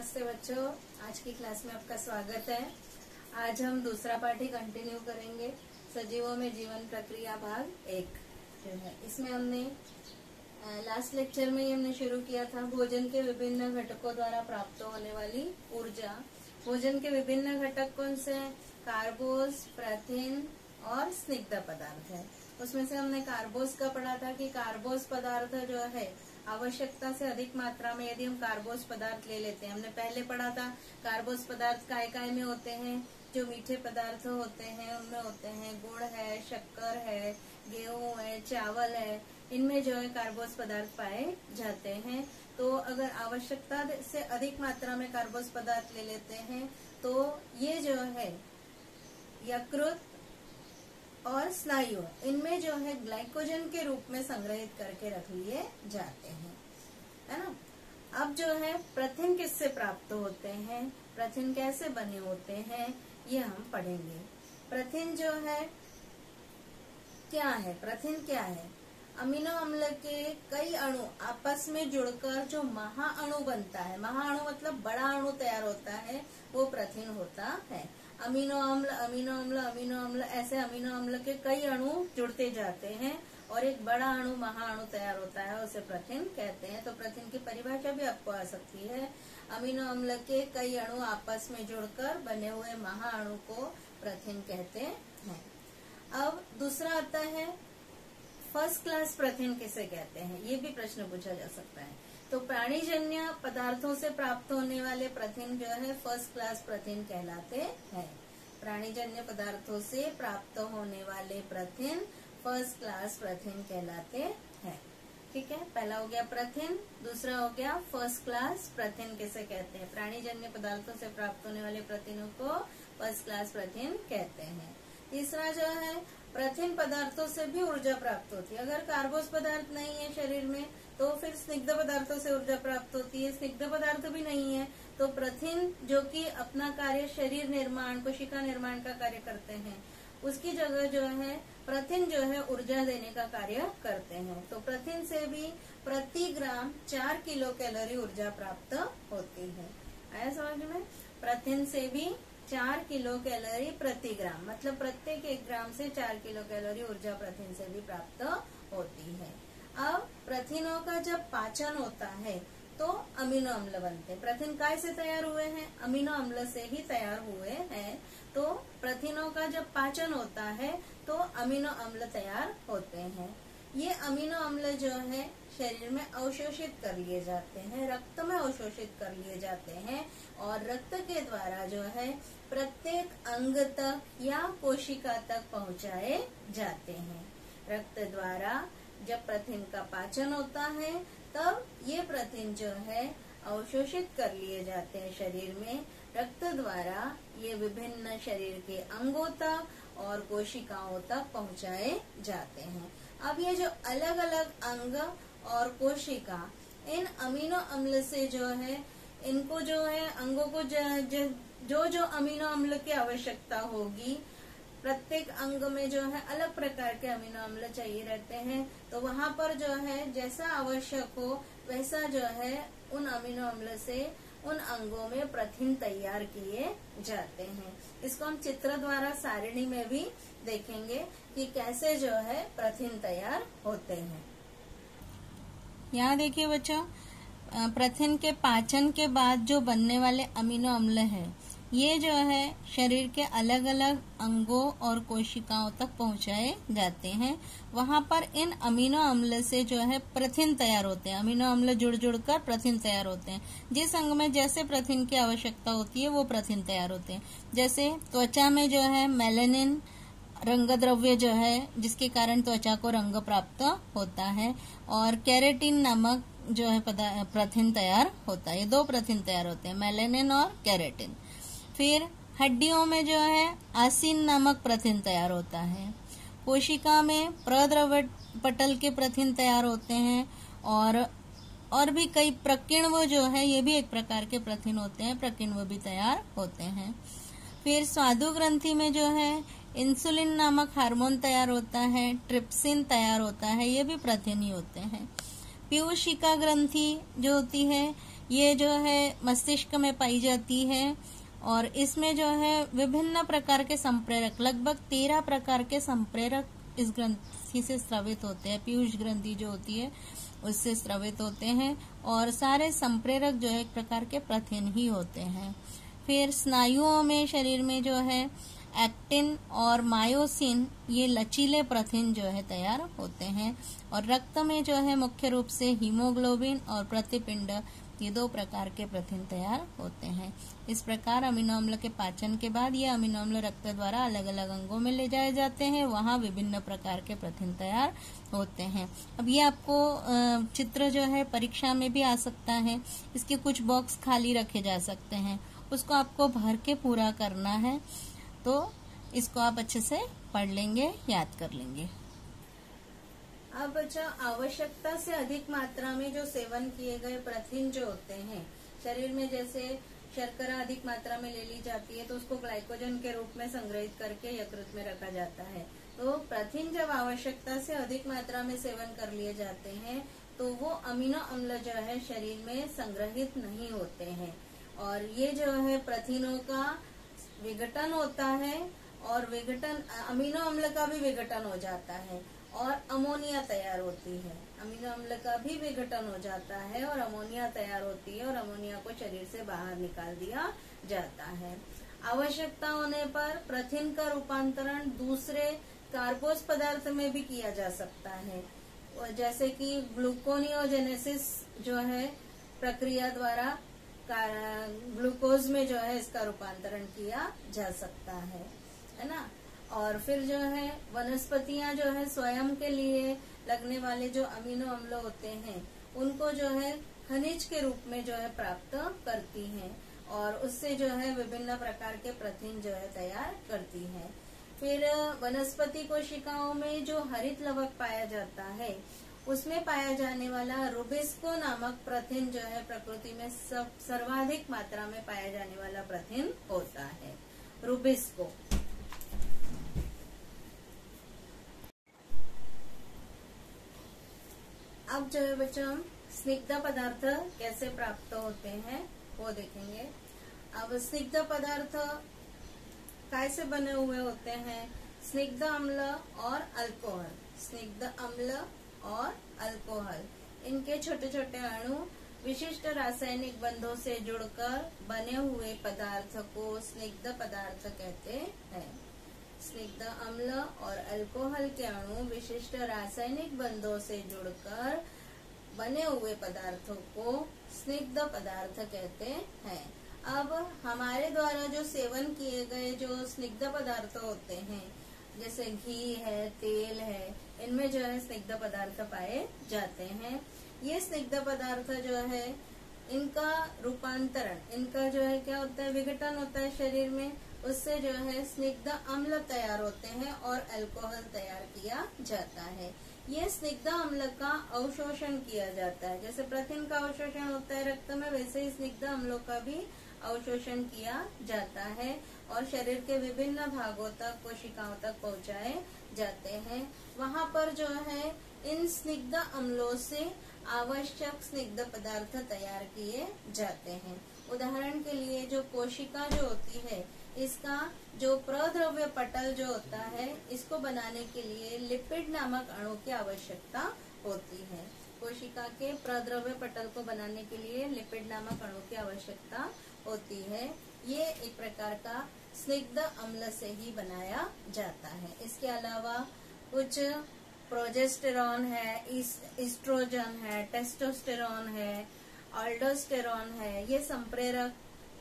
नमस्ते बच्चों, आज की क्लास में आपका स्वागत है। आज हम दूसरा पार्ट ही कंटिन्यू करेंगे। सजीवों में जीवन प्रक्रिया भाग 1 जो है, इसमें हमने लास्ट लेक्चर में ही हमने शुरू किया था भोजन के विभिन्न घटकों द्वारा प्राप्त होने वाली ऊर्जा। भोजन के विभिन्न घटक कौन से हैं? कार्बोज, प्रोटीन और स्निग्ध पदार्थ है। उसमें से हमने कार्बोज का पढ़ा था कि कार्बोज पदार्थ जो है आवश्यकता से अधिक मात्रा में यदि हम कार्बोज पदार्थ ले लेते हैं, हमने पहले पढ़ा था कार्बोज पदार्थ काय में होते हैं। जो मीठे पदार्थ होते हैं उनमें होते हैं गुड़ है, शक्कर है, गेहूं है, चावल है, इनमें जो है कार्बोज पदार्थ पाए जाते हैं। तो अगर आवश्यकता से अधिक मात्रा में कार्बोज पदार्थ ले लेते हैं तो ये जो है यकृत और स्नायु इनमें जो है ग्लाइकोजन के रूप में संग्रहित करके रख लिए जाते हैं, है ना। अब जो है प्रथिन किससे प्राप्त होते हैं, प्रथिन कैसे बने होते हैं, ये हम पढ़ेंगे। प्रथिन जो है क्या है? प्रथिन क्या है? अमीनो अम्ल के कई अणु आपस में जुड़कर जो महाअणु बनता है, महाअणु मतलब बड़ा अणु तैयार होता है, वो प्रथिन होता है। अमीनो अम्ल, अमीनो अम्ल, अमीनो अम्ल, ऐसे अमीनो अम्ल के कई अणु जुड़ते जाते हैं और एक बड़ा अणु महाअणु तैयार होता है, उसे प्रथिन कहते हैं। तो प्रथिन की परिभाषा भी आपको आ सकती है। अमीनो अम्ल के कई अणु आपस में जुड़कर बने हुए महाअणु को प्रथिन कहते हैं। अब दूसरा आता है फर्स्ट क्लास प्रथिन किसे कहते हैं, ये भी प्रश्न पूछा जा सकता है। तो प्राणीजन्य पदार्थों से प्राप्त होने वाले प्रथिन जो है फर्स्ट क्लास प्रथिन कहलाते हैं। प्राणीजन्य पदार्थों से प्राप्त होने वाले प्रथिन फर्स्ट क्लास प्रथिन कहलाते हैं। ठीक है, पहला हो गया प्रथिन, दूसरा हो गया फर्स्ट क्लास प्रथिन किसे कहते हैं? प्राणीजन्य पदार्थों से प्राप्त होने वाले प्रथिनों को फर्स्ट क्लास प्रथिन कहते हैं। तीसरा जो है प्रथिन पदार्थों से भी ऊर्जा प्राप्त होती है। अगर कार्बोज पदार्थ नहीं है शरीर में तो फिर स्निग्ध पदार्थों से ऊर्जा प्राप्त होती है। स्निग्ध पदार्थ भी नहीं है तो प्रथिन जो कि अपना कार्य शरीर निर्माण, कोशिका निर्माण का कार्य करते हैं, उसकी जगह जो है प्रथिन जो है ऊर्जा देने का कार्य करते हैं। तो प्रथिन से भी प्रति ग्राम 4 किलो कैलोरी ऊर्जा प्राप्त होती है। आया समझ में? प्रथिन से भी 4 किलो कैलोरी प्रति ग्राम, मतलब प्रत्येक 1 ग्राम से 4 किलो कैलोरी ऊर्जा प्रथिन से भी प्राप्त होती है। अब प्रथिनों का जब पाचन होता है तो अमीनो अम्ल बनते हैं। प्रथिन काय से तैयार हुए हैं? अमीनो अम्ल से ही तैयार हुए हैं। तो प्रथिनों का जब पाचन होता है तो अमीनो अम्ल तैयार होते हैं। ये अमीनो अम्ल जो है शरीर में अवशोषित कर लिए जाते हैं, रक्त में अवशोषित कर लिए जाते हैं और रक्त के द्वारा जो है प्रत्येक अंग तक या कोशिका तक पहुंचाए जाते हैं। रक्त द्वारा जब प्रथिन का पाचन होता है तब ये प्रथिन जो है अवशोषित कर लिए जाते हैं शरीर में। रक्त द्वारा ये विभिन्न शरीर के अंगों तक और कोशिकाओं तक पहुंचाए जाते हैं। अब ये जो अलग अलग अंग और कोशिका इन अमीनो अम्ल से जो है इनको जो है अंगों को जो अमीनो अम्ल की आवश्यकता होगी, प्रत्येक अंग में जो है अलग प्रकार के अमीनो अम्ल चाहिए रहते हैं। तो वहाँ पर जो है जैसा आवश्यक हो वैसा जो है उन अमीनो अम्ल से उन अंगों में प्रथिन तैयार किए जाते हैं। इसको हम चित्र द्वारा सारिणी में भी देखेंगे कि कैसे जो है प्रथिन तैयार होते हैं। यहाँ देखिए बच्चों, प्रथिन के पाचन के बाद जो बनने वाले अमीनो अम्ल है ये जो है शरीर के अलग अलग अंगों और कोशिकाओं तक पहुंचाए जाते हैं। वहां पर इन अमीनो अम्ल से जो है प्रथिन तैयार होते हैं। अमीनो अम्ल जुड़ जुड़कर प्रथिन तैयार होते हैं। जिस अंग में जैसे प्रथिन की आवश्यकता होती है वो प्रथिन तैयार होते हैं। जैसे त्वचा में जो है मेलानिन रंग द्रव्य जो है जिसके कारण त्वचा को रंग प्राप्त होता है, और केराटिन नामक जो है प्रथिन तैयार होता है। ये 2 प्रथिन तैयार होते हैं, मेलानिन और केराटिन। फिर हड्डियों में जो है आसिन नामक प्रथिन तैयार होता है। कोशिका में प्रद्रव्य पटल के प्रथिन तैयार होते हैं और भी कई प्रकीर्णव जो है ये भी एक प्रकार के प्रथिन होते हैं, प्रकीर्णव भी तैयार होते हैं। फिर स्वादु ग्रंथि में जो है इंसुलिन नामक हार्मोन तैयार होता है, ट्रिप्सिन तैयार होता है, ये भी प्रथिन ही होते हैं। पीयूषिका ग्रंथि जो होती है ये जो है मस्तिष्क में पाई जाती है और इसमें जो है विभिन्न प्रकार के संप्रेरक, लगभग 13 प्रकार के संप्रेरक इस ग्रंथि से स्रावित होते हैं। पीयूष ग्रंथि जो होती है उससे स्रावित होते हैं और सारे संप्रेरक जो है एक प्रकार के प्रथिन ही होते हैं। फिर स्नायुओं में, शरीर में जो है एक्टिन और मायोसिन, ये लचीले प्रथिन जो है तैयार होते हैं। और रक्त में जो है मुख्य रूप से हीमोग्लोबिन और प्रतिपिंड, ये 2 प्रकार के प्रथिन तैयार होते हैं। इस प्रकार अमीनो अम्ल के पाचन के बाद ये अमीनो अम्ल रक्त द्वारा अलग अलग अंगों में ले जाए जाते हैं, वहाँ विभिन्न प्रकार के प्रथिन तैयार होते हैं। अब ये आपको चित्र जो है परीक्षा में भी आ सकता है, इसके कुछ बॉक्स खाली रखे जा सकते हैं, उसको आपको भर के पूरा करना है, तो इसको आप अच्छे से पढ़ लेंगे, याद कर लेंगे। अब बच्चा, आवश्यकता से अधिक मात्रा में जो सेवन किए गए प्रथिन जो होते हैं शरीर में, जैसे शर्करा अधिक मात्रा में ले ली जाती है तो उसको ग्लाइकोजन के रूप में संग्रहित करके यकृत में रखा जाता है। तो प्रथिन जब आवश्यकता से अधिक मात्रा में सेवन कर लिए जाते हैं तो वो अमीनो अम्ल जो है शरीर में संग्रहित नहीं होते हैं और ये जो है प्रथिनों का विघटन होता है और विघटन, अमीनो अम्ल का भी विघटन हो जाता है और अमोनिया तैयार होती है। अमीनो अम्ल का भी विघटन हो जाता है और अमोनिया तैयार होती है और अमोनिया को शरीर से बाहर निकाल दिया जाता है। आवश्यकता होने पर प्रथिन का रूपांतरण दूसरे कार्बोस पदार्थ में भी किया जा सकता है, जैसे कि ग्लूकोनियोजेनेसिस जो है प्रक्रिया द्वारा ग्लूकोज में जो है इसका रूपांतरण किया जा सकता है ना। और फिर जो है वनस्पतियां जो है स्वयं के लिए लगने वाले जो अमीनो अम्ल होते हैं उनको जो है खनिज के रूप में जो है प्राप्त करती हैं और उससे जो है विभिन्न प्रकार के प्रथिन जो है तैयार करती है। फिर वनस्पति कोशिकाओं में जो हरित लवक पाया जाता है उसमें पाया जाने वाला रुबिस्को नामक प्रथिन जो है प्रकृति में सर्वाधिक मात्रा में पाया जाने वाला प्रथिन होता है, रुबिस्को। अब जो है बच्चों हम स्निग्ध पदार्थ कैसे प्राप्त होते हैं वो देखेंगे। अब स्निग्ध पदार्थ कैसे बने हुए होते हैं? स्निग्ध अम्ल और अल्कोहल, स्निग्ध अम्ल और अल्कोहल, इनके छोटे छोटे अणु विशिष्ट रासायनिक बंधों से जुड़कर बने हुए पदार्थ को स्निग्ध पदार्थ कहते हैं। स्निग्ध अम्ल और अल्कोहल के अणु विशिष्ट रासायनिक बंधों से जुड़कर बने हुए पदार्थों को स्निग्ध पदार्थ कहते हैं। अब हमारे द्वारा जो सेवन किए गए जो स्निग्ध पदार्थ होते हैं, जैसे घी है, तेल है, इनमें जो है स्निग्ध पदार्थ पाए जाते हैं। ये स्निग्ध पदार्थ जो है इनका रूपांतरण, इनका जो है क्या होता है, विघटन होता है शरीर में, उससे जो है स्निग्ध अम्ल तैयार होते हैं और अल्कोहल तैयार किया जाता है। ये स्निग्ध अम्ल का अवशोषण किया जाता है, जैसे प्रथिन का अवशोषण होता है रक्त में, वैसे ही स्निग्ध अम्लों का भी अवशोषण किया जाता है और शरीर के विभिन्न भागों तक, कोशिकाओं तक पहुंचाए जाते हैं। वहाँ पर जो है इन स्निग्ध अम्लों से आवश्यक स्निग्ध पदार्थ तैयार किए जाते हैं। उदाहरण के लिए जो कोशिका जो होती है, इसका जो प्रद्रव्य पटल जो होता है, इसको बनाने के लिए लिपिड नामक अणु की आवश्यकता होती है। कोशिका के प्रद्रव्य पटल को बनाने के लिए लिपिड नामक अणु की आवश्यकता होती है। ये एक प्रकार का स्निग्ध अम्ल से ही बनाया जाता है। इसके अलावा कुछ प्रोजेस्टेरॉन है, इस्ट्रोजन है, टेस्टोस्टेरॉन है, ऑल्डोस्टेरॉन है, ये संप्रेरक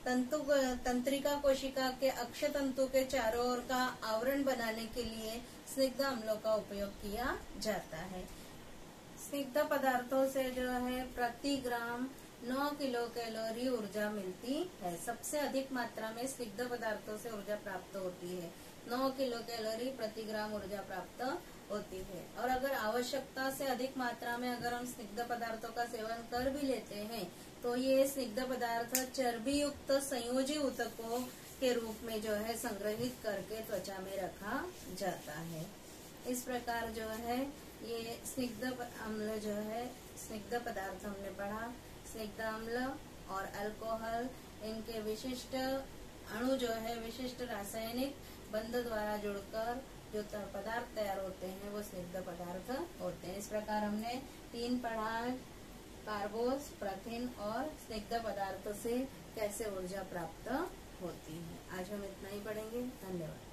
तंत्रिका कोशिका के अक्ष तंतु के चारों ओर का आवरण बनाने के लिए स्निग्ध अम्लों का उपयोग किया जाता है। स्निग्ध पदार्थों से जो है प्रति ग्राम 9 किलो कैलोरी ऊर्जा मिलती है। सबसे अधिक मात्रा में स्निग्ध पदार्थों से ऊर्जा प्राप्त होती है। 9 किलो कैलोरी प्रति ग्राम ऊर्जा प्राप्त होती है। और अगर आवश्यकता से अधिक मात्रा में अगर हम स्निग्ध पदार्थों का सेवन कर भी लेते हैं तो ये स्निग्ध पदार्थ चर्बी युक्त संयोजी ऊतकों के रूप में जो है संग्रहित करके त्वचा में रखा जाता है। इस प्रकार जो है ये स्निग्ध अम्ल जो है, स्निग्ध पदार्थ हमने पढ़ा, स्निग्ध अम्ल और अल्कोहल, इनके विशिष्ट अणु जो है विशिष्ट रासायनिक बंध द्वारा जुड़कर जो पदार्थ तैयार होते हैं वो स्निग्ध पदार्थ होते हैं। इस प्रकार हमने 3 पढ़ा, कार्बोस, प्रथिन और स्निग्ध पदार्थ से कैसे ऊर्जा प्राप्त होती है। आज हम इतना ही पढ़ेंगे। धन्यवाद।